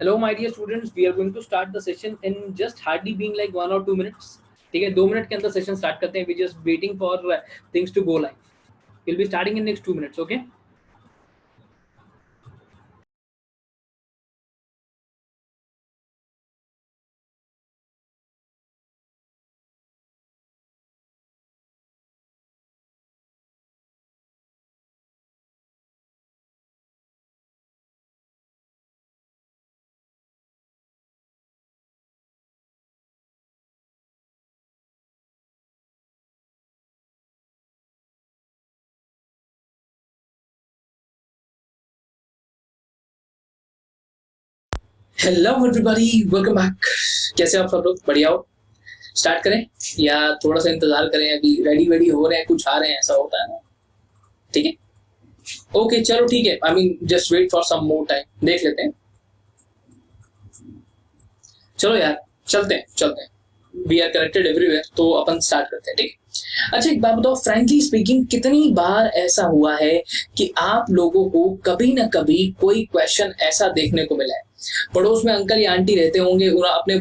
Hello, my dear students. We are going to start the session in just hardly being like 1 or 2 minutes. ठीक है, 2 minute के अंदर session start करते हैं. We just waiting for things to go live. We'll be starting in next 2 minutes. Okay. Hello everybody, welcome back. कैसे आप सब लोग? बढ़िया हो? स्टार्ट करें या थोड़ा सा इंतजार करें? अभी रेडी हो रहे हैं, कुछ आ रहे हैं, ऐसा होता है ना. ठीक है, ओके, चलो ठीक है. I mean just wait for some more time. देख लेते हैं. चलो यार, चलते हैं. वी आर कनेक्टेड एवरीवेयर, तो अपन स्टार्ट करते हैं. ठीक है. अच्छा, एक बात बताओ, फ्रैंकली स्पीकिंग, कितनी बार ऐसा हुआ है कि आप लोगों को कभी ना कभी कोई क्वेश्चन ऐसा देखने को मिला है? पड़ोस में अंकल या आंटी रहते होंगे, उन्होंने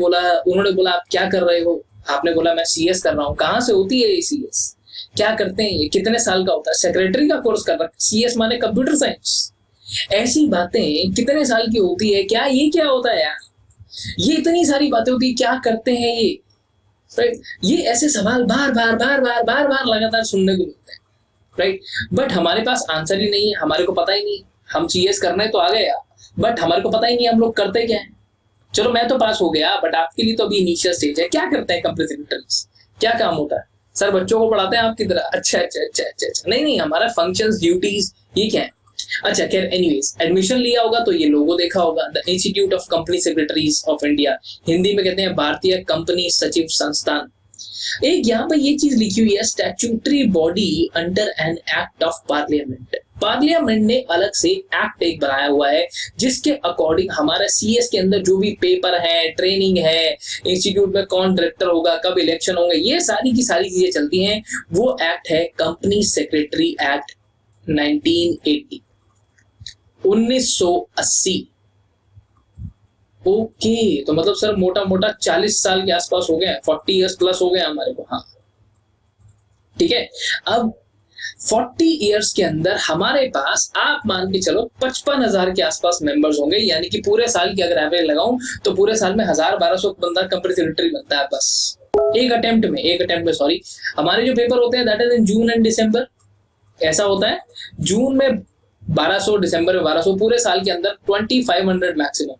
बोला आप क्या कर रहे हो? आपने बोला मैं सीएस कर रहा हूँ. कहाँ से होती है ये सीएस? क्या करते हैं ये? कितने साल का होता है? सेक्रेटरी का कोर्स कर रहा है. सीएस माने कंप्यूटर साइंस. ऐसी बातें कितने साल की होती है? क्या होता है यार? ये इतनी सारी बातें होती है, क्या करते हैं ये? राइट, ये ऐसे सवाल बार बार लगातार सुनने को मिलते हैं. राइट, बट हमारे पास आंसर ही नहीं है. हमारे को पता ही नहीं. हम सीएस करने तो आ गए यार, बट हमारे को पता ही नहीं हम लोग करते क्या है. चलो मैं तो पास हो गया, बट आपके लिए तो अभी इनिशियल स्टेज है. क्या करते हैं कंप्यूटर सेक्रेटरीज? क्या काम होता है? सर बच्चों को पढ़ाते हैं आपकी तरह? अच्छा. नहीं, हमारा फंक्शंस, ड्यूटीज, ये क्या है? अच्छा, खैर, एनीवेज, एडमिशन लिया होगा तो ये लोगो देखा होगा, the institute of company secretaries of India. Hindi में कहते हैं भारतीय कंपनी सचिव संस्थान. एक यहाँ पर ये चीज लिखी हुई है, statutory body under an act of parliament. Parliament ने अलग से एक्ट एक बनाया हुआ है, जिसके अकॉर्डिंग हमारा सीएस के अंदर जो भी पेपर है, ट्रेनिंग है, इंस्टीट्यूट में कौन डायरेक्टर होगा, कब इलेक्शन होंगे, ये सारी की सारी चीजें चलती हैं. वो एक्ट है कंपनी सेक्रेटरी एक्ट 1980, 1980. ओके, तो मतलब सर मोटा मोटा 40 साल के आसपास हो गए, 40 इयर्स प्लस हो गए हमारे को. हाँ, ठीक है. अब 40 इयर्स के अंदर हमारे पास आप मान के चलो 55,000 के आसपास मेंबर्स होंगे. यानी कि पूरे साल की अगर एवरेज लगाऊं तो पूरे साल में 1000-1200 बंदा कंपनी सेक्रेटरी बनता है बस एक अटेम्प्ट में. सॉरी, हमारे जो पेपर होते हैं that is in June and December. ऐसा होता है, जून में 1200, दिसंबर में 1200, पूरे साल के अंदर 2500 मैक्सिमम,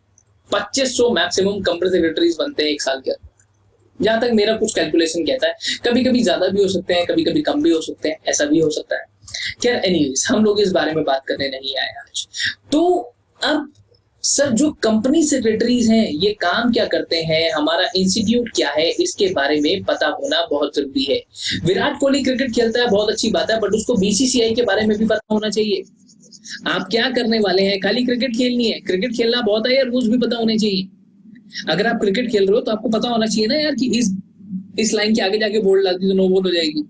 2500 मैक्सिमम कंपनी सेक्रेटरीज बनते हैं एक साल के अंदर, जहां तक मेरा कुछ कैलकुलेशन कहता है. कभी कभी ज्यादा भी हो सकते हैं, कभी कभी कम भी हो सकते हैं, ऐसा भी हो सकता है. खैर, एनीवेज, हम लोग इस बारे में बात करने नहीं आए आज. तो अब सर, जो कंपनी सेक्रेटरीज हैं ये काम क्या करते हैं, हमारा इंस्टीट्यूट क्या है, इसके बारे में पता होना बहुत जरूरी है. विराट कोहली क्रिकेट खेलता है, बहुत अच्छी बात है, बट उसको बीसीसीआई के बारे में भी पता होना चाहिए. आप क्या करने वाले हैं? खाली क्रिकेट खेलनी है? क्रिकेट खेलना बहुत है यार, रूल्स भी पता होने चाहिए. अगर आप क्रिकेट खेल रहे हो तो आपको पता होना चाहिए ना यार कि इस लाइन के आगे जाके बॉल डालती तो नो बॉल हो जाएगी,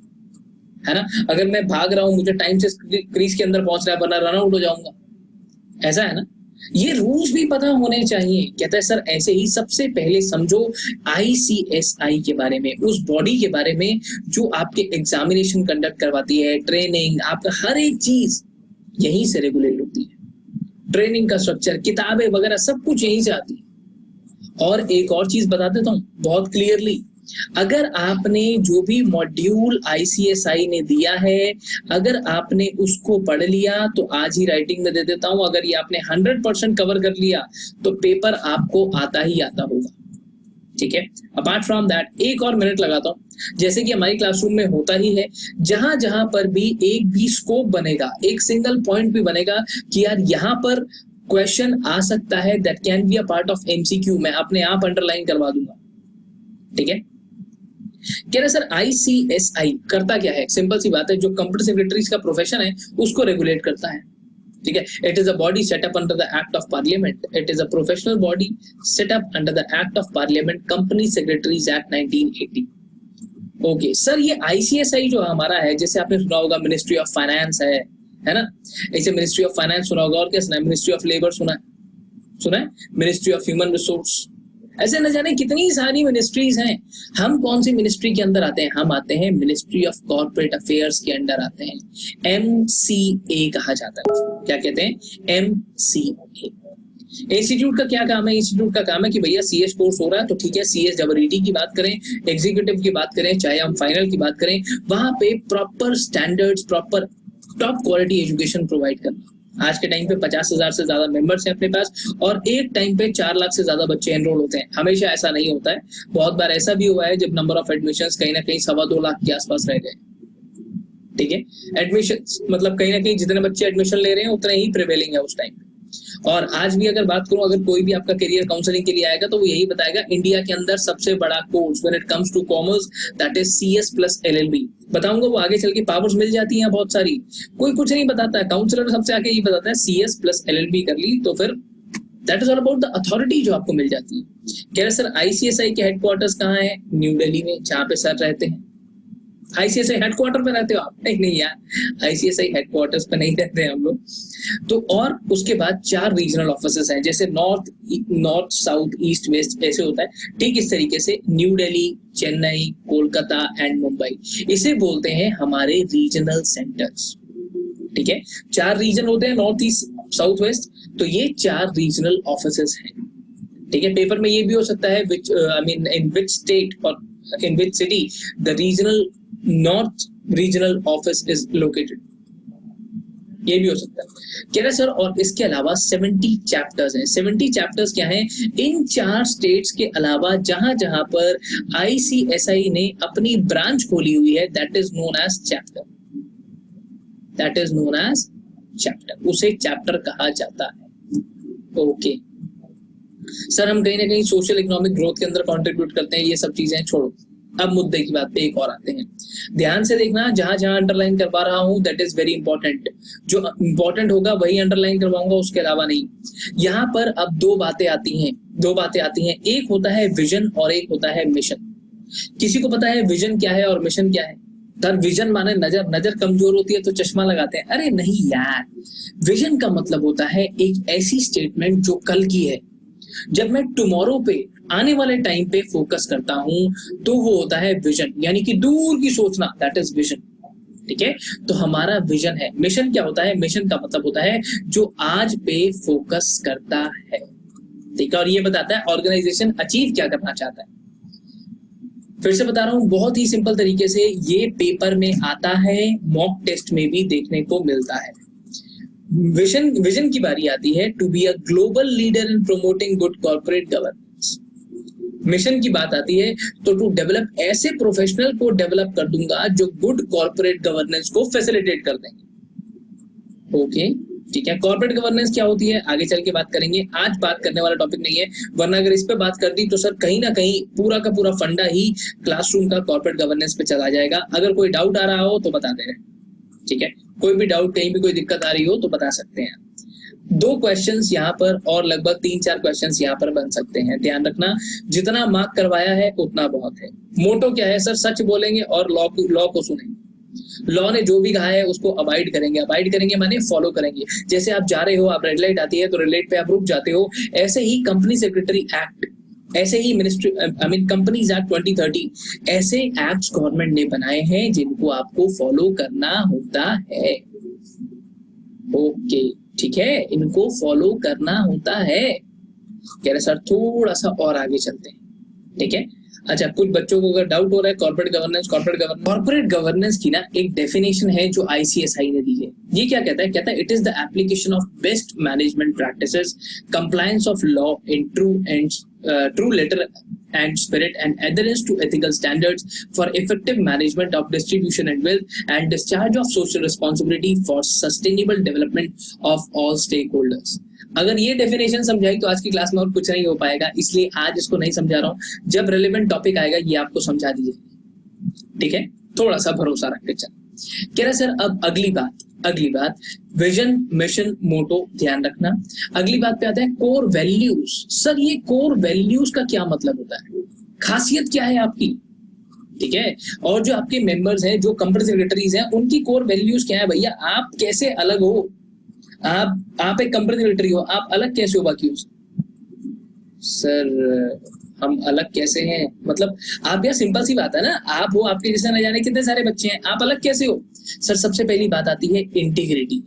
है ना. अगर मैं भाग रहा हूं, मुझे टाइम से क्रीज के अंदर पहुंच रहा है, वरना रन आउट हो जाऊंगा. ऐसा है ना. ये रूल्स भी पता होने चाहिए. कहता है सर ऐसे ही सबसे पहले समझो आईसीएसआई के बारे में, उस बॉडी के बारे में जो आपके एग्जामिनेशन कंडक्ट करवाती है, ट्रेनिंग, आपका हर एक चीज यहीं से रेगुलेट होती है. ट्रेनिंग का स्ट्रक्चर, किताबें वगैरह सब कुछ यहीं से आती है. और एक और चीज बता देता हूँ बहुत क्लियरली, अगर आपने जो भी मॉड्यूल आईसीएसआई ने दिया है, अगर आपने उसको पढ़ लिया तो आज ही राइटिंग में दे देता हूं, अगर ये आपने 100% कवर कर लिया तो पेपर आपको आता ही आता होगा. ठीक है. अपार्ट फ्रॉम दैट एक और मिनट लगाता हूं, जैसे कि हमारी क्लासरूम में होता ही है, जहां जहां पर भी एक भी स्कोप बनेगा, एक सिंगल पॉइंट भी बनेगा कि यार यहाँ पर क्वेश्चन आ सकता है, that can be a part of MCQ, मैं अपने आप अंडरलाइन करवा दूंगा. ठीक है. कह रहे सर आईसीएसआई करता क्या है? सिंपल सी बात है, जो कंप्यूटर सेक्रेटरीज का प्रोफेशन है उसको रेगुलेट करता है. ठीक है. It is a body set up under the act of parliament. It is a professional body set up under the act of parliament, company secretaries act 1980. Okay sir, ये ICSI जो हमारा है, जैसे आपने सुना होगा मिनिस्ट्री ऑफ फाइनेंस है ना. ऐसे मिनिस्ट्री ऑफ फाइनेंस सुना होगा, और क्या सुना है? मिनिस्ट्री ऑफ लेबर सुना है. सुना है? मिनिस्ट्री ऑफ ह्यूमन रिसोर्स, ऐसे न जाने कितनी सारी मिनिस्ट्रीज हैं। हम कौन सी मिनिस्ट्री के अंदर आते हैं? हम आते हैं मिनिस्ट्री ऑफ कॉर्पोरेट अफेयर्स के अंदर आते हैं। MCA कहा जाता है। क्या कहते हैं? MCA। इंस्टीट्यूट का क्या काम है? इंस्टीट्यूट का काम है कि भैया CS कोर्स हो रहा है तो ठीक है, CSEE की बात करें, एग्जीक्यूटिव की बात करें, चाहे हम फाइनल की बात करें, वहां पे proper standards, proper top quality education provide करना। आज के टाइम पे 50,000 से ज्यादा मेंबर्स हैं अपने पास और एक टाइम पे 4 लाख से ज्यादा बच्चे एनरोल होते हैं। हमेशा ऐसा नहीं होता है, बहुत बार ऐसा भी हुआ है जब नंबर ऑफ एडमिशंस कहीं ना कहीं 2.25 लाख के आसपास रह गए। ठीक है, एडमिशंस मतलब कहीं ना कहीं जितने बच्चे एडमिशन ले रहे हैं उतने ही प्रिवेलिंग है उस टाइम पे। और आज भी अगर बात करूं, अगर कोई भी आपका करियर काउंसलिंग के लिए आएगा तो वो यही बताएगा इंडिया के अंदर सबसे बड़ा course when it comes to commerce that is CS plus LLB। बताऊंगा वो आगे चल के पावर्स मिल जाती हैं बहुत सारी, कोई कुछ नहीं बताता है, काउंसलर सबसे आगे ये बताता है CS प्लस LLB कर ली तो फिर that is all about the authority जो आपको मिल जाती है। कह रहे सर ICSI के हेडक्वार्टर्स कहाँ है? न्यू दिल्ली में, जहाँ पे सर रहते हैं। ICSI हेडक्वार्टर पे रहते हो आप? नहीं यार, ICSI हेडक्वार्टर्स पे नहीं रहते हम लोग तो। और उसके बाद 4 रीजनल ऑफिसेस हैं, जैसे नॉर्थ साउथ ईस्ट वेस्ट ऐसे होता है, ठीक इस तरीके से न्यू दिल्ली, चेन्नई, कोलकाता एंड मुंबई, इसे बोलते हैं हमारे रीजनल सेंटर्स। ठीक है, 4 रीजन होते हैं, नॉर्थ ईस्ट साउथ वेस्ट, तो ये 4 रीजनल ऑफिसेस हैं। ठीक है, पेपर में ये भी हो सकता है इन विच स्टेट और in which city the regional north regional office is located, ये भी हो सकता है। कह रहे सर और इसके अलावा 70 चैप्टर्स हैं। 70 चैप्टर्स क्या हैं? इन 4 स्टेट्स के अलावा जहां जहां पर ICSI ने अपनी ब्रांच खोली हुई है that is known as chapter, that is known as chapter, उसे चैप्टर कहा जाता है। ओके सर, हम कहीं ना कहीं सोशल इकोनॉमिक ग्रोथ के अंदर कंट्रीब्यूट करते हैं, ये सब चीजें छोड़ो, अब मुद्दे की बात पे एक और आते हैं। ध्यान से देखना, जहां जहां अंडरलाइन करवा रहा हूं दैट इज वेरी इंपॉर्टेंट, जो इंपॉर्टेंट होगा वही अंडरलाइन करवाऊंगा, उसके अलावा नहीं। यहाँ पर अब 2 बातें आती हैं, एक होता है विजन और एक होता है मिशन। किसी को पता है विजन क्या है और मिशन क्या है? सर विजन माने नजर कमजोर होती है तो चश्मा लगाते हैं। अरे नहीं यार, विजन का मतलब होता है एक ऐसी स्टेटमेंट जो कल की है। जब मैं टुमारो पे, आने वाले टाइम पे फोकस करता हूं तो वो होता है विजन, यानी कि दूर की सोचना, दैट इज विजन। ठीक है, तो हमारा विजन है। मिशन क्या होता है? मिशन का मतलब होता है जो आज पे फोकस करता है। ठीक है, और ये बताता है ऑर्गेनाइजेशन अचीव क्या करना चाहता है। फिर से बता रहा हूं बहुत ही सिंपल तरीके से, ये पेपर में आता है, मॉक टेस्ट में भी देखने को मिलता है। विजन की बारी आती है to be a global leader in promoting good corporate governance. Mission की बात आती है तो टू डेवलप ऐसे प्रोफेशनल को डेवलप कर दूंगा जो गुड कॉर्पोरेट गवर्नेंस को फैसिलिटेट कर देंगे। ओके ठीक है, कॉर्पोरेट गवर्नेंस क्या होती है आगे चल के बात करेंगे, आज बात करने वाला टॉपिक नहीं है, वरना अगर इस पे बात कर दी तो सर कहीं ना कहीं पूरा का पूरा फंडा ही क्लासरूम का कॉर्पोरेट गवर्नेंस पे चला जाएगा। अगर कोई डाउट आ रहा हो तो बता दे रहे, ठीक है, कोई भी डाउट, कहीं भी कोई दिक्कत आ रही हो तो बता सकते हैं। 2 क्वेश्चंस यहाँ पर और लगभग 3-4 क्वेश्चंस यहाँ पर बन सकते हैं। ध्यान रखना, जितना मार्क करवाया है उतना बहुत है। मोटो क्या है सर? सच बोलेंगे और लॉ को सुनेंगे। लॉ ने जो भी कहा है उसको अवॉइड करेंगे माने फॉलो करेंगे। जैसे आप जा रहे हो, आप रेड लाइट आती है तो रेड लाइट पे आप रुक जाते हो, ऐसे ही कंपनी सेक्रेटरी एक्ट, ऐसे ही मिनिस्ट्री कंपनीज एक्ट 2013, ऐसे एक्ट्स गवर्नमेंट ने बनाए हैं जिनको आपको फॉलो करना होता है। ओके ठीक है, इनको फॉलो करना होता है। कह रहे सर थोड़ा सा और आगे चलते हैं, ठीक है। अच्छा, कुछ बच्चों को अगर डाउट हो रहा है कॉर्पोरेट गवर्नेंस की ना एक डेफिनेशन है जो ICSI ने दी है। ये क्या कहता है? कहता है it is the application of best management practices, compliance of law in true letter and spirit and adherence to ethical standards for effective management of distribution and wealth and discharge of social responsibility for sustainable development of all stakeholders। अगर ये definition समझाई तो आज की class में और कुछ नहीं हो पाएगा, इसलिए आज इसको नहीं समझा रहा हूं, जब रेलेवेंट टॉपिक आएगा ये आपको समझा दीजिए, ठीक है, थोड़ा सा भरोसा रख के चल। कह रहा सर अब अगली बात विजन, मिशन, मोटो, ध्यान रखना। अगली बात पे आता है कोर वैल्यूज। सर ये कोर वैल्यूज का क्या मतलब होता है? खासियत क्या है आपकी? ठीक है, और जो आपके मेंबर्स हैं, जो कंपनी सेक्रेटरीज हैं, उनकी कोर वैल्यूज क्या है? भैया आप कैसे अलग हो? आप एक कंपनी सेक्रेटरी हो, आप अलग कैसे हो बाकी से? सर हम अलग कैसे हैं, मतलब आप, यार सिंपल सी बात है ना, आप हो, आपके जैसे न जाने कितने सारे बच्चे हैं, आप अलग कैसे हो? सर सबसे पहली बात आती है इंटीग्रिटी।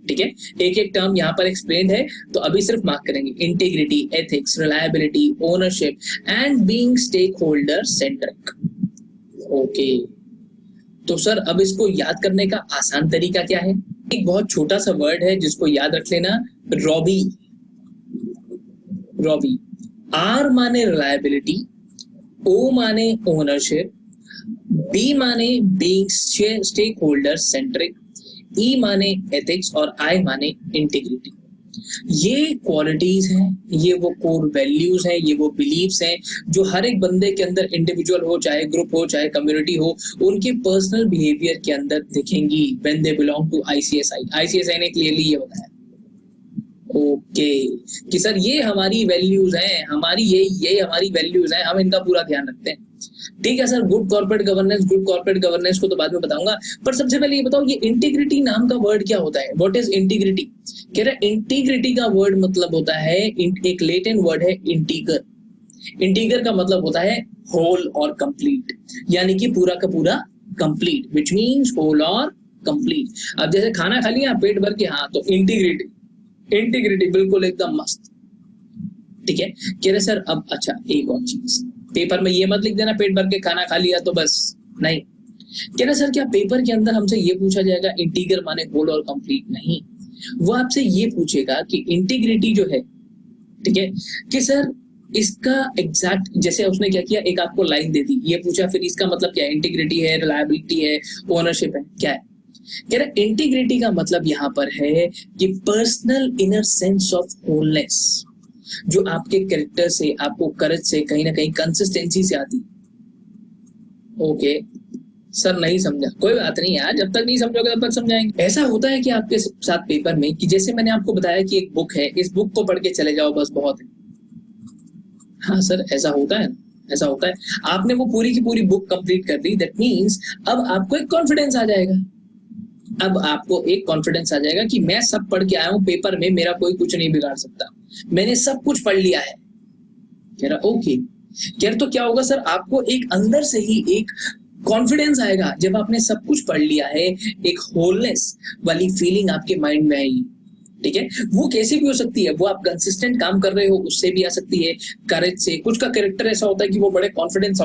ठीक है, एक एक टर्म यहाँ पर एक्सप्लेन है, तो अभी सिर्फ मार्क करेंगे। Integrity, ethics, reliability, ownership and being stakeholder centric. Okay, तो सर अब इसको याद करने का आसान तरीका क्या है? एक बहुत छोटा सा वर्ड है जिसको याद रख लेना, रॉबी। रॉबी, आर माने रिलायबिलिटी, ओ माने ओनरशिप, बी माने बीइंग स्टेक होल्डर सेंट्रिक, ई माने एथिक्स और आई माने इंटीग्रिटी। ये क्वालिटीज हैं, ये वो कोर वैल्यूज हैं, ये वो बिलीव्स हैं जो हर एक बंदे के अंदर, इंडिविजुअल हो चाहे ग्रुप हो चाहे कम्युनिटी हो, उनके पर्सनल बिहेवियर के अंदर दिखेंगी when they belong to ICSI. ICSI ने क्लियरली ये बताया ओके कि सर ये हमारी वैल्यूज हैं, हमारी ये हमारी वैल्यूज हैं, हम इनका पूरा ध्यान रखते हैं। ठीक है सर, गुड कॉर्पोरेट गवर्नेंस को तो बाद में बताऊंगा, पर सबसे पहले ये बताओ, ये इंटीग्रिटी नाम का वर्ड क्या होता है? What is integrity? कह रहा है इंटीग्रिटी का वर्ड मतलब होता है, एक लेटिन वर्ड है इंटीगर। इंटीगर का मतलब होता है होल और कंप्लीट, यानी कि पूरा का पूरा कंप्लीट, विच मीन्स होल और कंप्लीट। अब जैसे खाना खा लिया पेट भर के, हाँ तो इंटीग्रिटी, इंटीग्रिटी बिल्कुल एकदम मस्त। ठीक है, कह रहे सर अब अच्छा एक और चीज, पेपर में ये मत लिख देना पेट भर के खाना खा लिया तो बस, नहीं। कह रहे सर क्या पेपर के अंदर हमसे ये पूछा जाएगा इंटीगर माने होल और कंप्लीट? नहीं, वो आपसे ये पूछेगा कि इंटीग्रिटी जो है, ठीक है, कि सर इसका एग्जैक्ट, जैसे उसने क्या किया, एक आपको लाइन दे दी, ये पूछा फिर इसका मतलब क्या है? इंटीग्रिटी है, रिलायबिलिटी है, ओनरशिप है, क्या है? कह रहे इंटीग्रिटी का मतलब यहाँ पर है कि personal inner sense of wholeness, जो आपके कैरेक्टर से, आपको करेज से, कहीं ना कहीं कंसिस्टेंसी से आती। ओके सर नहीं समझा, कोई बात नहीं यार, जब तक नहीं समझोगे तब तक समझाएंगे। ऐसा होता है कि आपके साथ पेपर में, कि जैसे मैंने आपको बताया कि एक बुक है, इस बुक को पढ़ के चले जाओ बस बहुत है। हाँ सर ऐसा होता है, ऐसा होता है। आपने वो पूरी की पूरी बुक कंप्लीट कर दी, दैट मीन्स अब आपको एक कॉन्फिडेंस आ जाएगा। अब आपको एक कॉन्फिडेंस आ जाएगा कि मैं सब पढ़ के आया हूं, पेपर में मेरा कोई कुछ नहीं बिगाड़ सकता, मैंने सब कुछ पढ़ लिया है। कह रहा ओके, कह रहा तो क्या होगा सर, आपको एक अंदर से ही एक कॉन्फिडेंस आएगा जब आपने सब कुछ पढ़ लिया है, एक होलनेस वाली फीलिंग आपके माइंड में आएगी। ठीक है, वो कैसे भी हो सकती है, वो आप कंसिस्टेंट काम कर रहे हो उससे भी आ सकती है, करेज से। कुछ का कैरेक्टर ऐसा होता है कि वो बड़े कॉन्फिडेंट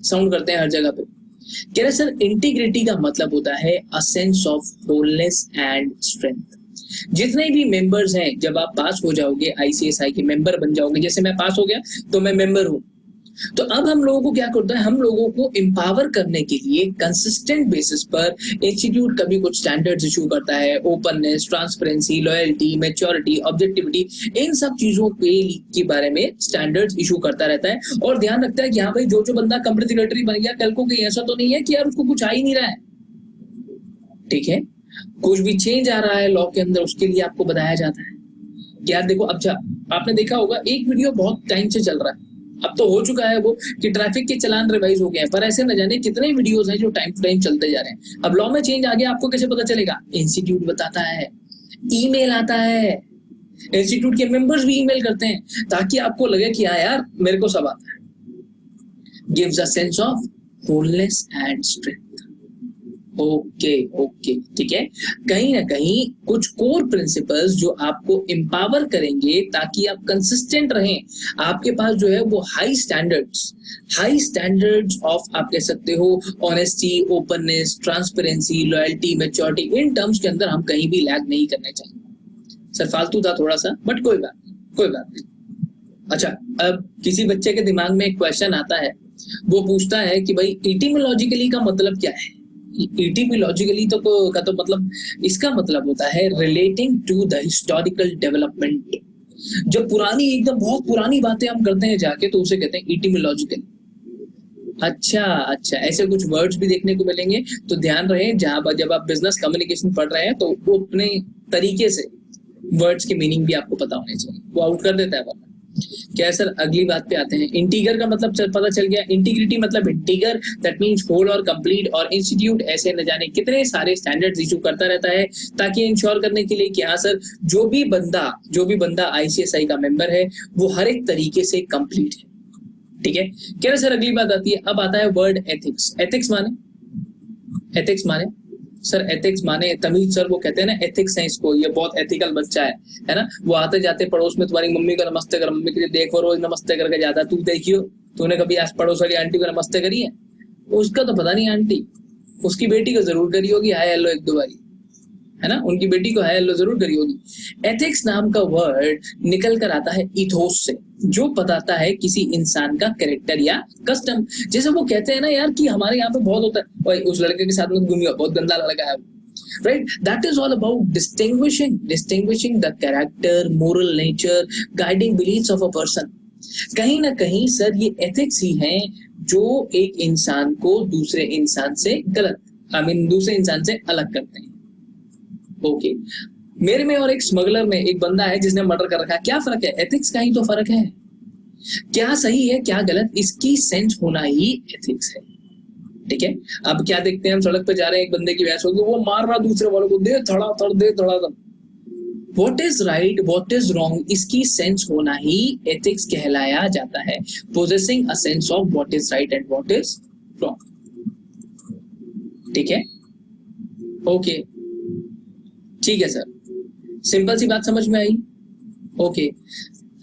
साउंड करते हैं हर जगह पे। कह रहे सर इंटीग्रिटी का मतलब होता है अ sense of wholeness and strength. जितने भी मेंबर्स हैं, जब आप पास हो जाओगे, आईसीएसआई के मेंबर बन जाओगे, जैसे मैं पास हो गया तो मैं मेंबर हूं, तो अब हम लोगों को क्या करता है, हम लोगों को एम्पावर करने के लिए कंसिस्टेंट बेसिस पर इंस्टीट्यूट कभी कुछ स्टैंडर्ड्स इशू करता है, openness, transparency, loyalty, maturity, objectivity, इन सब चीजों के बारे में स्टैंडर्ड्स इशू करता रहता है, और ध्यान रखता है कि हाँ भाई जो बंदा कंपनी सेक्रेटरी बन गया, कल को कहीं ऐसा तो नहीं है कि यार उसको कुछ आ ही नहीं रहा है। ठीक है, कुछ भी चेंज आ रहा है लॉ के अंदर, उसके लिए आपको बताया जाता है कि यार देखो, अच्छा आपने देखा होगा एक वीडियो बहुत टाइम से चल रहा है, अब तो हो चुका है वो, कि ट्रैफिक के चलान रिवाइज हो गए हैं, पर ऐसे न जाने कितने वीडियोस हैं जो टाइम टू टाइम चलते जा रहे हैं। अब लॉ में चेंज आ गया, आपको कैसे पता चलेगा? इंस्टीट्यूट बताता है, ईमेल आता है, इंस्टीट्यूट के मेंबर्स भी ईमेल करते हैं, ताकि आपको लगे कि हाँ यार मेरे को सब आता है। Gives a sense of wholeness and strength. Okay okay, ठीक है, कहीं ना कहीं कुछ कोर प्रिंसिपल्स जो आपको एम्पावर करेंगे ताकि आप कंसिस्टेंट रहें, आपके पास जो है वो हाई स्टैंडर्ड्स ऑफ, आप कह सकते हो, honesty, openness, transparency, loyalty, maturity, in terms के अंदर हम कहीं भी लैग नहीं करने चाहिए। सर फालतू था थोड़ा सा, बट कोई बात नहीं, कोई बात नहीं। अच्छा, अब किसी बच्चे के दिमाग में एक क्वेश्चन आता है, वो पूछता है कि भाई इटिमोलॉजिकली का मतलब क्या है? इटिमोलॉजिकली तो का तो मतलब, इसका मतलब होता है relating to the historical development. जब पुरानी, एकदम बहुत पुरानी बातें हम करते हैं जाके, तो उसे कहते हैं इटिमोलॉजिकल। अच्छा अच्छा, ऐसे कुछ वर्ड्स भी देखने को मिलेंगे, तो ध्यान रहे जब आप बिजनेस कम्युनिकेशन पढ़ रहे हैं तो वो अपने तरीके से वर्ड्स के मीनिंग भी आपको पता होने चाहिए, वो आउट कर देता है वरना। क्या है सर? अगली बात पे आते हैं। इंटीगर का मतलब पता चल गया। इंटीग्रिटी मतलब इंटीगर, दैट मींस होल और कंप्लीट। और इंस्टीट्यूट ऐसे न जाने कितने सारे स्टैंडर्ड्स इशू करता रहता है ताकि इंश्योर करने के लिए कि हाँ सर, जो भी बंदा आईसीएसआई का मेंबर है वो हर एक तरीके से कंप्लीट है। ठीक है, कह रहे सर अगली बात आती है, अब आता है वर्ड एथिक्स। एथिक्स माने सर, एथिक्स माने तमीज सर, वो कहते हैं ना एथिक्स है इसको, ये बहुत एथिकल बच्चा है ना। वो आते जाते पड़ोस में तुम्हारी मम्मी को नमस्ते कर, मम्मी के देखो रोज नमस्ते करके जाता, तू देखियो तूने कभी आज पड़ोस वाली आंटी को नमस्ते करी है? उसका तो पता नहीं आंटी, उसकी बेटी को जरूर करी होगी हाय हेलो एक दो बारी, है ना, उनकी बेटी को हाय हेलो जरूर करी होगी। एथिक्स नाम का वर्ड निकल कर आता है इथोस से, जो बताता है किसी इंसान का कैरेक्टर या कस्टम। जैसे वो कहते हैं ना यार कि हमारे यहाँ पे बहुत होता है, ओए उस लड़के के साथ में घूमियो, बहुत गंदा लड़का है, right? That is all about distinguishing the character, moral nature, guiding beliefs of a person. कहीं ना कहीं सर ये एथिक्स ही हैं जो एक इंसान को दूसरे इंसान से दूसरे इंसान से अलग करते हैं। ओके, मेरे में और एक स्मगलर में एक बंदा है जिसने मर्डर कर रखा है, क्या फर्क है? एथिक्स का ही तो फर्क है। क्या सही है क्या गलत, इसकी सेंस होना ही एथिक्स है। ठीक है, अब क्या देखते हैं, हम सड़क पे जा रहे हैं, एक बंदे की बहस होगी, वो मार रहा दूसरे वालों को, दे धड़ाधड़। What is right, what is wrong, इसकी सेंस होना ही एथिक्स कहलाया जाता है। Possessing a sense of what is right and what is wrong. ठीक है, ओके, ठीक है सर, सिंपल सी बात समझ में आई। ओके,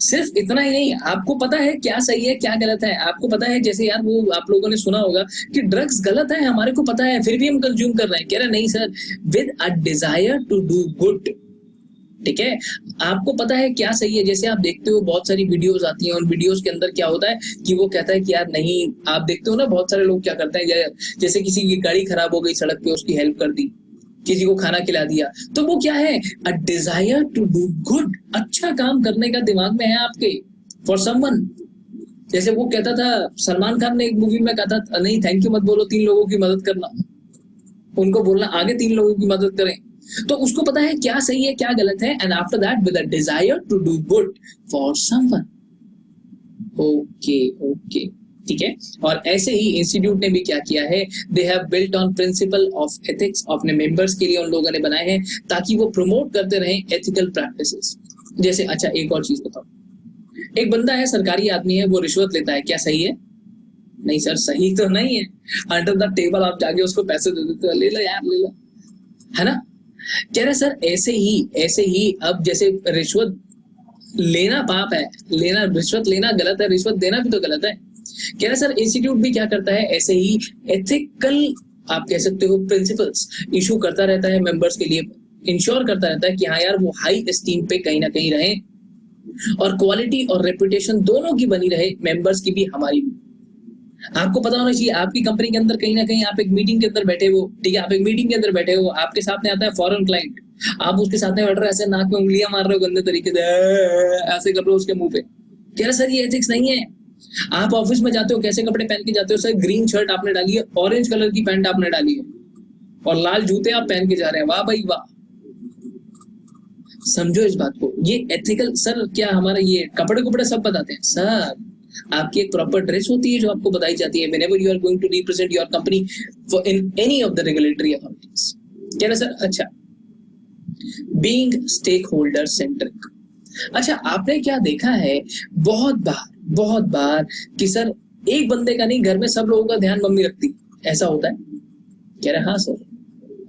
सिर्फ इतना ही नहीं, आपको पता है क्या सही है क्या गलत है। आपको पता है, जैसे यार वो आप लोगों ने सुना होगा कि ड्रग्स गलत है, हमारे को पता है, फिर भी हम कंज्यूम कर रहे हैं। कह रहे नहीं sir, with a desire to do good. ठीक है, आपको पता है क्या सही है। जैसे आप देखते हो बहुत सारी वीडियोस आती हैं, उन वीडियोस के अंदर क्या होता है कि वो कहता है कि यार नहीं, आप देखते हो ना बहुत सारे लोग क्या करते हैं, जैसे किसी की गाड़ी खराब हो गई सड़क पे, उसकी हेल्प कर दी, किसी को खाना खिला दिया, तो वो क्या है, a desire to do good, अच्छा काम करने का दिमाग में है आपके, फॉर समवन। जैसे वो कहता था, सलमान खान ने एक मूवी में कहा था, नहीं थैंक यू मत बोलो, 3 लोगों की मदद करना, उनको बोलना आगे 3 लोगों की मदद करें। तो उसको पता है क्या सही है क्या गलत है, and after that with a desire to do good for someone. Okay okay, ठीक है। और ऐसे ही इंस्टीट्यूट ने भी क्या किया है, they have built on principle of ethics, अपने मेंबर्स के लिए उन लोगों ने बनाए हैं ताकि वो प्रमोट करते रहें एथिकल प्रैक्टिसेस। जैसे अच्छा एक और चीज बताओ, एक बंदा है सरकारी आदमी है, वो रिश्वत लेता है, क्या सही है? नहीं सर, सही तो नहीं है। अंडर द टेबल आप जाके उसको पैसे दे देते हो, ले लो यार ले लो, है ना। कह रहे सर ऐसे ही अब जैसे रिश्वत लेना पाप है, लेना रिश्वत लेना गलत है, रिश्वत देना भी तो गलत है। कह रहे सर इंस्टीट्यूट भी क्या करता है, ऐसे ही एथिकल आप कह सकते हो प्रिंसिपल्स इशू करता रहता है मेंबर्स के लिए, इंश्योर करता रहता है कि हाँ यार वो हाई एस्टीम पे कहीं ना कहीं रहे, और क्वालिटी और रेपुटेशन दोनों की बनी रहे, मेंबर्स की भी हमारी भी। आपको पता होना चाहिए, आपकी कंपनी के अंदर कहीं ना कहीं आप एक मीटिंग के अंदर बैठे हो, ठीक है, आप एक मीटिंग के अंदर बैठे हो, आपके साथ में आता है फॉरेन क्लाइंट, आप उसके साथ में बैठ रहे हो, ऐसे नाक में उंगलियां मार रहे हो गंदे तरीके से, ऐसे कर रहे हो उसके मुंह पे। कह रहे सर ये एथिक्स नहीं है। आप ऑफिस में जाते हो, कैसे कपड़े पहन के जाते हो सर? ग्रीन शर्ट आपने डाली है, ऑरेंज कलर की पैंट आपने डाली है, और लाल जूते आप पहन के जा रहे हैं, वाह भाई वाह। समझो इस बात को, ये एथिकल सर, क्या हमारा ये कपड़े सब बताते हैं सर? आपकी एक प्रॉपर ड्रेस होती है जो आपको बताई जाती है whenever you are going to represent your company for in any of the regulatory authorities। क्या ना सर? अच्छा, being stakeholder centric। अच्छा, आपने क्या देखा है बहुत बार कि सर एक बंदे का नहीं, घर में सब लोगों का ध्यान मम्मी रखती, ऐसा होता है? कह रहे हाँ सर,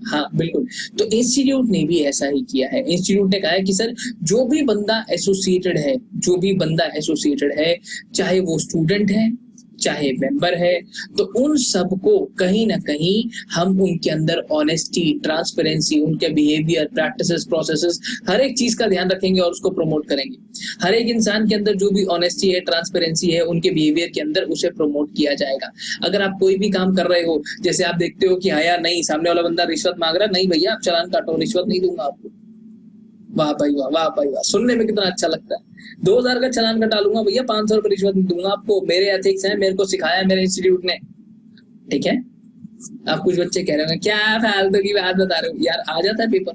हाँ बिल्कुल। तो इंस्टीट्यूट ने भी ऐसा ही किया है। इंस्टीट्यूट ने कहा है कि सर जो भी बंदा एसोसिएटेड है, चाहे वो स्टूडेंट है चाहे मेंबर है, तो उन सबको कहीं ना कहीं हम उनके अंदर ऑनेस्टी, ट्रांसपेरेंसी, उनके बिहेवियर, प्रैक्टिसेस, प्रोसेसेस, हर एक चीज का ध्यान रखेंगे और उसको प्रमोट करेंगे। हर एक इंसान के अंदर जो भी ऑनेस्टी है, ट्रांसपेरेंसी है, उनके बिहेवियर के अंदर उसे प्रमोट किया जाएगा। अगर आप कोई भी काम कर रहे हो, जैसे आप देखते हो कि हाँ यार नहीं, सामने वाला बंदा रिश्वत मांग रहा है, नहीं भैया आप चालान काटो, रिश्वत नहीं दूंगा आपको। वाह भाई वाह, वाह भाई वाह, सुनने में कितना अच्छा लगता है। 2000 का चालान कटा लूंगा भैया, 500 रुपए रिश्वत दूंगा आपको, मेरे एथिक्स है, मेरे को सिखाया है मेरे इंस्टीट्यूट ने। ठीक है, आप कुछ बच्चे कह रहे होंगे क्या फालतू की बात बता रहे हो यार, आ जाता है पेपर।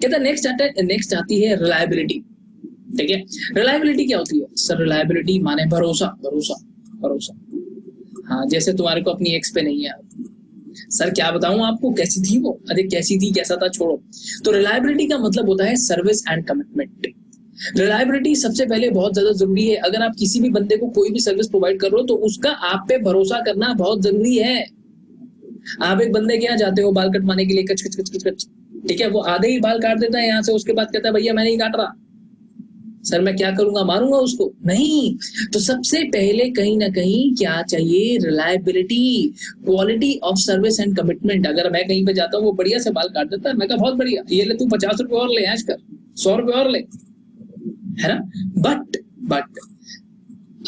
कहता नेक्स्ट आती है रिलायबिलिटी। ठीक है। रिलायबिलिटी क्या होती है सर? रिलायबिलिटी माने भरोसा, भरोसा, भरोसा। हाँ, जैसे तुम्हारे को अपनी एक्स पे नहीं है सर, क्या बताऊं आपको कैसी थी वो, अरे कैसी थी कैसा था छोड़ो। तो रिलायबिलिटी का मतलब होता है सर्विस एंड कमिटमेंट। रिलायबिलिटी सबसे पहले बहुत ज्यादा जरूरी है। अगर आप किसी भी बंदे को कोई भी सर्विस प्रोवाइड कर रहे हो तो उसका आप पे भरोसा करना बहुत जरूरी है। आप एक बंदे के यहाँ जाते हो बाल कटवाने के लिए, कच कच कच कच कच, ठीक है, वो आधे ही बाल काट देता है यहाँ से, उसके बाद कहता है भैया मैं नहीं काट रहा। सर मैं क्या करूंगा, मारूंगा उसको? नहीं। तो सबसे पहले कहीं ना कहीं क्या चाहिए? Reliability, quality of service and commitment. अगर मैं कहीं पे जाता हूँ वो बढ़िया से बाल काट देता है, मैं कहा बहुत बढ़िया, ये ले तू 50 रुपए और ले, आज कर 100 रुपए और ले, है ना। बट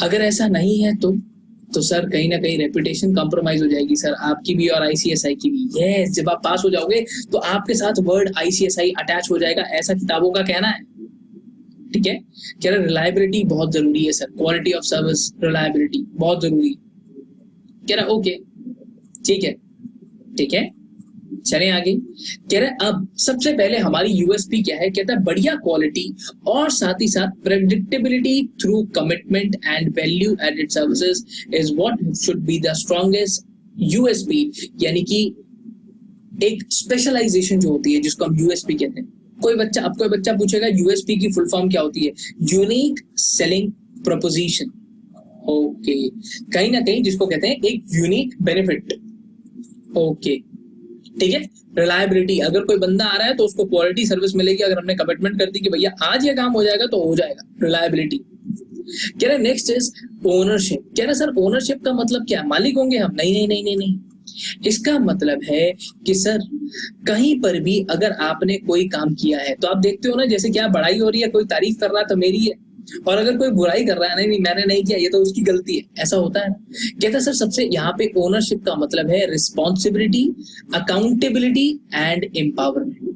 अगर ऐसा नहीं है तो सर कहीं ना कहीं रेपुटेशन कॉम्प्रोमाइज हो जाएगी सर, आपकी भी और आईसीएसआई की भी। यस, जब आप पास हो जाओगे तो आपके साथ वर्ड आईसीएसआई अटैच हो जाएगा, ऐसा किताबों का कहना है। ठीक है, कह रहे रिलायबिलिटी बहुत जरूरी है sir, quality of service, reliability बहुत जरूरी। कह रहा ओके ठीक है, ठीक है, चले आगे। कह रहे अब सबसे पहले हमारी यूएसपी क्या है? कहता है बढ़िया क्वालिटी और साथ ही साथ predictability through commitment and value added services is what should be the strongest USP. यानी कि एक स्पेशलाइजेशन जो होती है जिसको हम यूएसपी कहते हैं। कोई बच्चा पूछेगा यूएसपी की फुल फॉर्म क्या होती है? Unique selling proposition. ओके, कहीं ना कहीं जिसको कहते हैं एक यूनिक बेनिफिट। ओके, ठीक है। रिलायबिलिटी, अगर कोई बंदा आ रहा है तो उसको क्वालिटी सर्विस मिलेगी। अगर हमने कमिटमेंट कर दी कि भैया आज ये काम हो जाएगा तो हो जाएगा, रिलायबिलिटी। कह रहे नेक्स्ट इज ओनरशिप। कह रहे सर ओनरशिप का मतलब क्या? मालिक होंगे हम? नहीं नहीं नहीं नहीं नहीं, इसका मतलब है कि सर कहीं पर भी अगर आपने कोई काम किया है तो आप देखते हो ना, जैसे क्या बड़ाई हो रही है, कोई तारीफ कर रहा है तो मेरी है, और अगर कोई बुराई कर रहा है, नहीं नहीं मैंने नहीं किया, ये तो उसकी गलती है, ऐसा होता है। कहता सर सबसे यहाँ पे ओनरशिप का मतलब है responsibility, accountability and empowerment.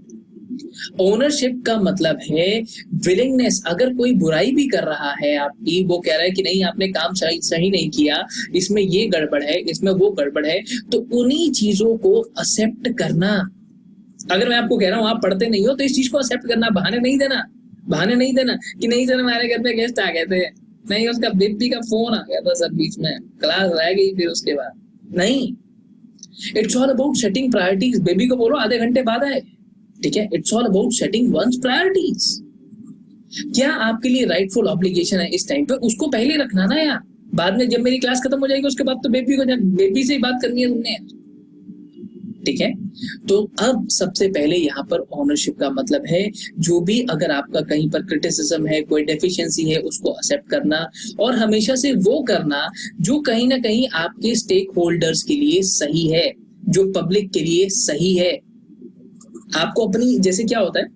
Ownership का मतलब है विलिंगनेस। अगर कोई बुराई भी कर रहा है आपकी, वो कह रहा है कि नहीं आपने काम सही नहीं किया, इसमें ये गड़बड़ है, इसमें वो गड़बड़ है, तो उन्हीं चीजों को एक्सेप्ट करना। अगर मैं आपको कह रहा हूं आप पढ़ते नहीं हो तो इस चीज को एक्सेप्ट करना, बहाने नहीं देना, बहाने नहीं देना कि नहीं सर हमारे घर पे गेस्ट आ गए थे, नहीं उसका बेबी का फोन आ गया था सर बीच में, क्लास रह गई फिर उसके बाद। नहीं, it's all about setting priorities. Baby को बोलो आधे घंटे बाद आए, ठीक है। It's all about setting once priorities. क्या आपके लिए राइटफुल ऑब्लिगेशन है इस टाइम पे, उसको पहले रखना ना यार। बाद में जब मेरी क्लास खत्म हो जाएगी उसके बाद तो बेबी से ही बात करनी है तुमने, ठीक है। तो अब सबसे पहले यहाँ पर ओनरशिप का मतलब है जो भी अगर आपका कहीं पर क्रिटिसिज्म है, कोई डेफिशिएंसी है, उसको एक्सेप्ट करना और हमेशा से वो करना जो कहीं ना कहीं आपके स्टेक होल्डर्स के लिए सही है, जो पब्लिक के लिए सही है। आपको अपनी, जैसे क्या होता है,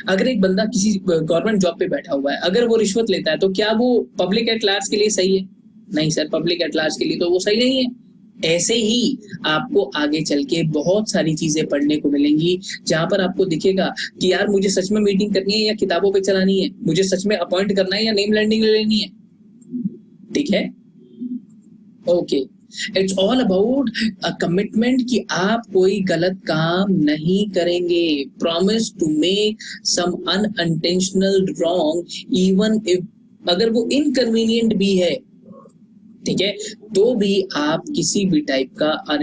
अगर एक बंदा किसी गवर्नमेंट जॉब पे बैठा हुआ है, अगर वो रिश्वत लेता है तो क्या वो पब्लिक एट लार्ज के लिए सही है? नहीं सर, पब्लिक एट लार्ज के लिए तो वो सही नहीं है। ऐसे ही आपको आगे चल के बहुत सारी चीजें पढ़ने को मिलेंगी जहां पर आपको दिखेगा कि यार मुझे सच में मीटिंग करनी है या किताबों पे चलानी है, मुझे सच में अपॉइंट करना है या नेम लैंडिंग लेनी है, ठीक है। Okay, it's all about a commitment कि आप कोई गलत काम नहीं करेंगे, promise to make some unintentional wrong even if, अगर वो इनकन्वीनियंट भी है, ठीक है, तो भी आप किसी भी टाइप का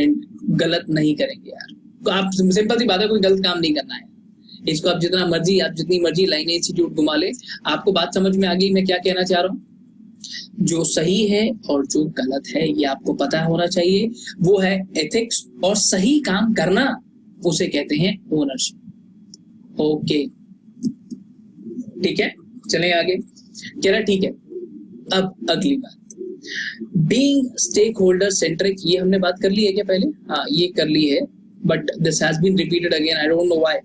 गलत नहीं करेंगे यार। तो आप सिंपल सी बात है, कोई गलत काम नहीं करना है। इसको आप जितना मर्जी, आप जितनी मर्जी लाइनें इंस्टीट्यूट घुमा ले, आपको बात समझ में आ गई मैं क्या कहना चाह रहा हूँ। जो सही है और जो गलत है ये आपको पता होना चाहिए, वो है एथिक्स, और सही काम करना उसे कहते हैं ओनरशिप। ओके, ठीक है, चलें आगे। कह रहा ठीक है, अब अगली बात, बीइंग स्टेक होल्डर सेंट्रिक, ये हमने बात कर ली है क्या पहले? हाँ ये कर ली है, but this has been repeated again, I don't know why.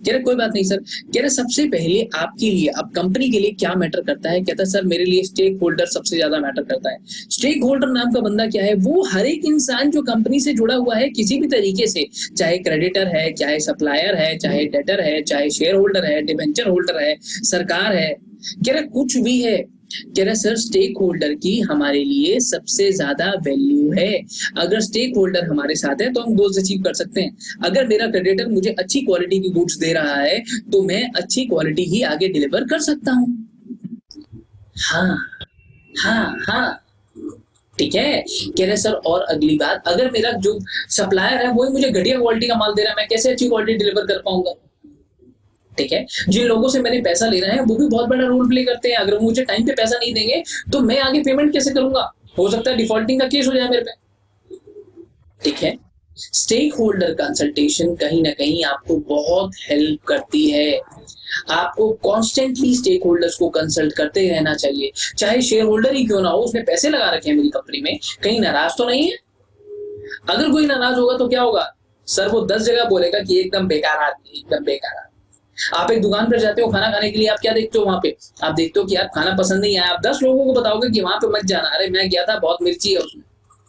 कह रहे कोई बात नहीं सर। कह रहे सबसे पहले आपके लिए, अब कंपनी के लिए क्या मैटर करता है? कहता है सर मेरे लिए स्टेक होल्डर सबसे ज्यादा मैटर करता है। स्टेक होल्डर नाम का बंदा क्या है? वो हर एक इंसान जो कंपनी से जुड़ा हुआ है किसी भी तरीके से, चाहे क्रेडिटर है, चाहे सप्लायर है, चाहे डेटर है, चाहे शेयर होल्डर है, डिबेंचर होल्डर है, सरकार है, कह रहे कुछ भी है। कह रहा सर स्टेक होल्डर की हमारे लिए सबसे ज्यादा वैल्यू है। अगर स्टेक होल्डर हमारे साथ है तो हम गोल्स अचीव कर सकते हैं। अगर मेरा क्रेडिटर मुझे अच्छी क्वालिटी की गुड्स दे रहा है तो मैं अच्छी क्वालिटी ही आगे डिलीवर कर सकता हूं। हाँ हाँ हाँ, ठीक है। कह रहे सर और अगली बात, अगर मेरा जो सप्लायर है वही मुझे घटिया क्वालिटी का माल दे रहा है, मैं कैसे अच्छी क्वालिटी डिलीवर कर पाऊंगा? ठीक है, जिन लोगों से मैंने पैसा लेना है वो भी बहुत बड़ा रोल प्ले करते हैं, अगर वो मुझे टाइम पे पैसा नहीं देंगे तो मैं आगे पेमेंट कैसे करूंगा? हो सकता है डिफॉल्टिंग का केस हो जाए मेरे पे। ठीक है, स्टेक होल्डर कंसल्टेशन कहीं ना कहीं आपको बहुत हेल्प करती है। आपको कॉन्स्टेंटली स्टेक होल्डर्स को कंसल्ट करते रहना चाहिए, चाहे शेयर होल्डर ही क्यों ना हो, उसने पैसे लगा रखे हैं मेरी कंपनी में, कहीं नाराज तो नहीं है? अगर कोई नाराज होगा तो क्या होगा सर? वो 10 जगह बोलेगा कि एकदम बेकार आदमी, एकदम बेकार आदमी। आप एक दुकान पर जाते हो खाना खाने के लिए, आप क्या देखते हो वहां पे? आप देखते हो कि यार खाना पसंद नहीं आया, आप 10 लोगों को बताओगे कि वहां पे मत जाना, अरे मैं गया था बहुत मिर्ची है उसमें,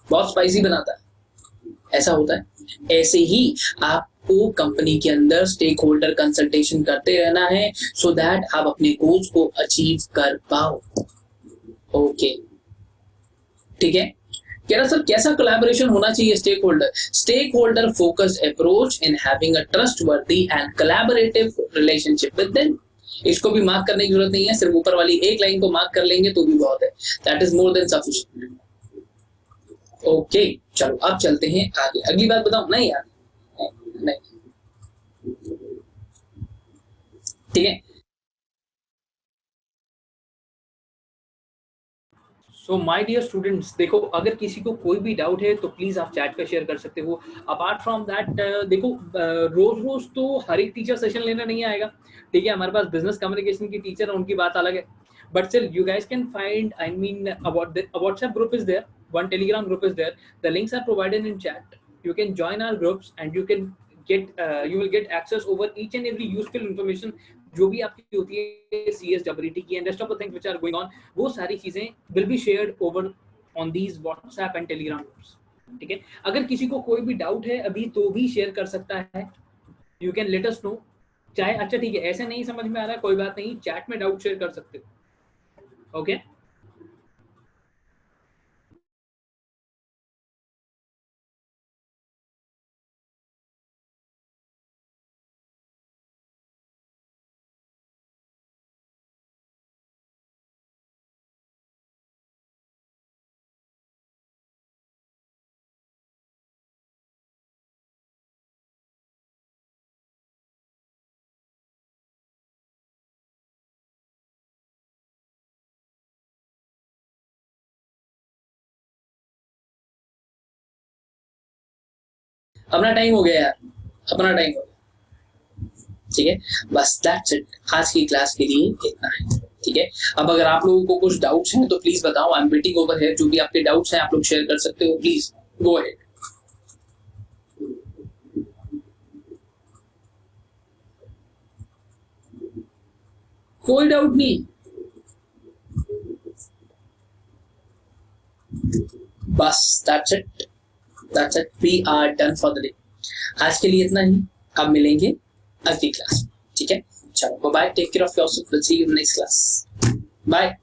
बहुत स्पाइसी बनाता है। ऐसा होता है। ऐसे ही आपको कंपनी के अंदर स्टेक होल्डर कंसल्टेशन करते रहना है, सो दैट आप अपने गोल्स को अचीव कर पाओ। ओके, ठीक है। कह रहा सर कैसा कोलैबोरेशन होना चाहिए stakeholder? Stakeholder focused approach in having a trustworthy and collaborative relationship with them. इसको भी मार्क करने की जरूरत नहीं है, सिर्फ ऊपर वाली एक लाइन को मार्क कर लेंगे तो भी बहुत है, that is more than sufficient. Okay, चलो अब चलते हैं आगे। अगली बात बताओ, नहीं यार, नहीं, ठीक है। सो माय डियर स्टूडेंट्स, देखो अगर किसी को कोई भी डाउट है तो प्लीज आप चैट पे शेयर कर सकते हो। अपार्ट फ्रॉम दैट देखो रोज रोज तो हर एक टीचर सेशन लेना नहीं आएगा, ठीक है। हमारे पास बिजनेस कम्युनिकेशन की टीचर है, उनकी बात अलग है, but still you guys can find, I mean, about the a WhatsApp group is there, one Telegram group is there, the links are provided in chat. You can join our groups and you can get you will get access over each and every useful information जो भी आपकी होती है CSWT की and rest of the things which are going on, वो सारी चीजें will be shared over on these WhatsApp and Telegram groups, ठीक है। अगर किसी को कोई भी डाउट है अभी तो भी शेयर कर सकता है, you can let us know. चाहे अच्छा ठीक है ऐसे नहीं समझ में आ रहा है, कोई बात नहीं, चैट में डाउट शेयर कर सकते हो। ओके, अपना टाइम हो गया यार, अपना टाइम हो गया, ठीक है। बस दैट्स इट, आज की क्लास के लिए इतना है, ठीक है। अब अगर आप लोगों को कुछ डाउट्स हैं तो प्लीज बताओ, आई एम वेटिंग ओवर है, जो भी आपके डाउट्स हैं आप लोग शेयर कर सकते हो, प्लीज गो अहेड। कोई डाउट नहीं, बस that's it we are done for the day. आज के लिए इतना ही, अब मिलेंगे अगली क्लास, ठीक है। चलो bye, take care of yourself, will see you in next class, bye.